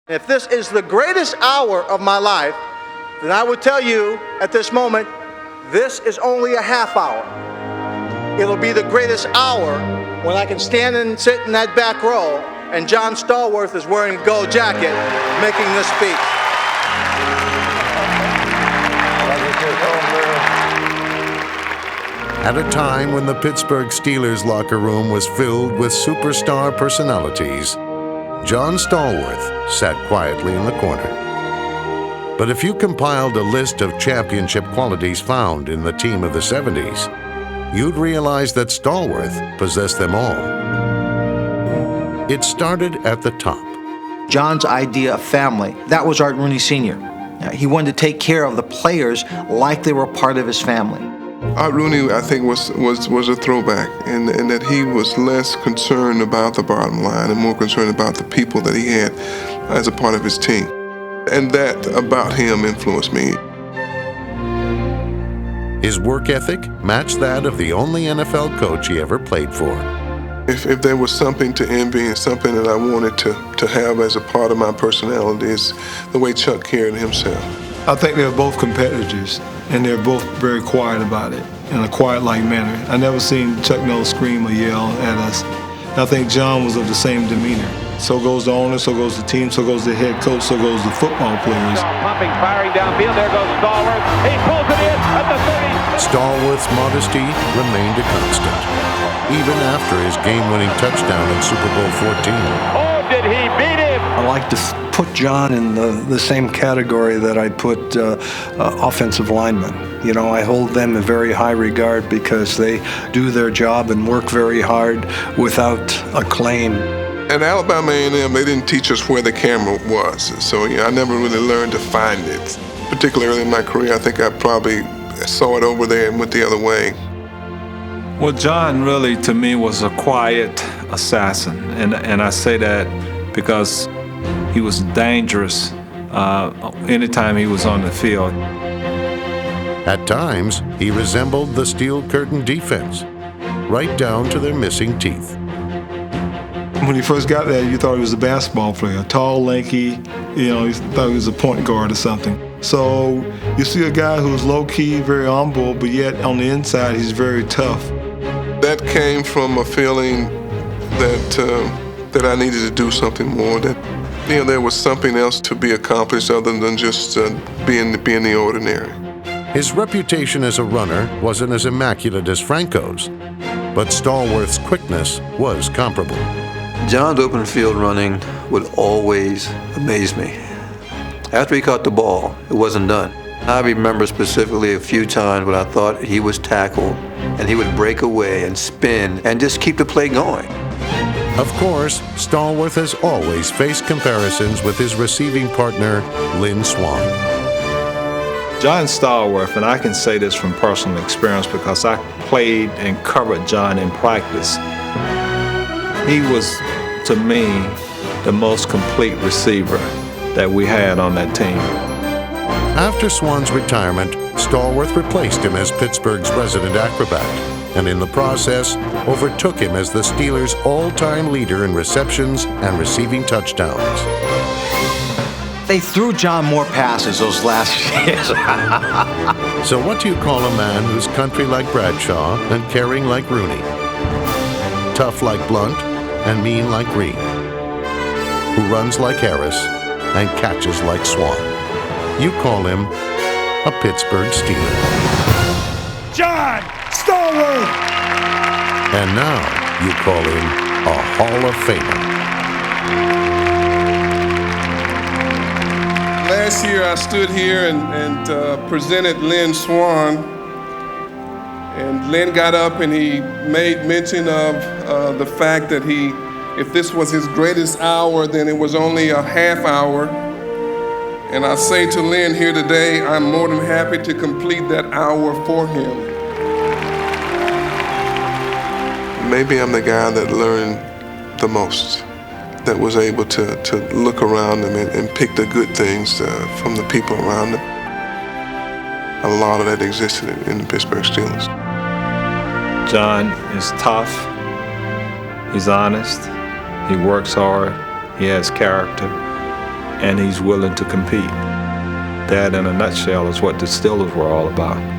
If this is the greatest hour of my life, then I would tell you at this moment, this is only a half hour. It'll be the greatest hour when I can stand and sit in that back row and John Stallworth is wearing a gold jacket making this speech. At a time when the Pittsburgh Steelers locker room was filled with superstar personalities, John Stallworth sat quietly in the corner. But if you compiled a list of championship qualities found in the team of the 70s, you'd realize that Stallworth possessed them all. It started at the top. John's idea of family, that was Art Rooney Sr. He wanted to take care of the players like they were part of his family. Art Rooney, I think, was a throwback, and that he was less concerned about the bottom line and more concerned about the people that he had as a part of his team. And that about him influenced me. His work ethic matched that of the only NFL coach he ever played for. If there was something to envy and something that I wanted to have as a part of my personality, is the way Chuck carried himself. I think they're both competitors, and they're both very quiet about it, in a quiet-like manner. I never seen Chuck Noll scream or yell at us. I think John was of the same demeanor. So goes the owner, so goes the team, so goes the head coach, so goes the football players. Pumping, firing downfield, there goes Stallworth. He pulls it in at the 30. Stallworth's modesty remained a constant, even after his game-winning touchdown in Super Bowl 14. Oh, did he beat him? I like to put John in the same category that I put offensive linemen. You know, I hold them in very high regard because they do their job and work very hard without acclaim. At Alabama A&M, they didn't teach us where the camera was, so I never really learned to find it. Particularly early in my career, I think I probably saw it over there and went the other way. Well, John really, to me, was a quiet assassin, and I say that because he was dangerous anytime he was on the field. At times, he resembled the Steel Curtain defense, right down to their missing teeth. When he first got there, you thought he was a basketball player, tall, lanky, you thought he was a point guard or something. So you see a guy who's low-key, very humble, but yet on the inside, he's very tough. That came from a feeling that I needed to do something more, that there was something else to be accomplished other than just being the ordinary. His reputation as a runner wasn't as immaculate as Franco's, but Stallworth's quickness was comparable. John's open field running would always amaze me. After he caught the ball, it wasn't done. I remember specifically a few times when I thought he was tackled and he would break away and spin and just keep the play going. Of course, Stallworth has always faced comparisons with his receiving partner, Lynn Swann. John Stallworth, and I can say this from personal experience because I played and covered John in practice. He was, to me, the most complete receiver that we had on that team. After Swann's retirement, Stallworth replaced him as Pittsburgh's resident acrobat, and in the process, overtook him as the Steelers' all-time leader in receptions and receiving touchdowns. They threw John more passes those last years. So what do you call a man who's country like Bradshaw and caring like Rooney? Tough like Blunt and mean like Green? Who runs like Harris and catches like Swann? You call him a Pittsburgh Steeler. John Stallworth! And now you call him a Hall of Famer. Last year I stood here and presented Lynn Swann, and Lynn got up and he made mention of the fact that if this was his greatest hour, then it was only a half hour. And I say to Lynn here today, I'm more than happy to complete that hour for him. Maybe I'm the guy that learned the most, that was able to look around him and pick the good things from the people around him. A lot of that existed in the Pittsburgh Steelers. John is tough, he's honest, he works hard, he has character. and he's willing to compete. That, in a nutshell, is what the Steelers were all about.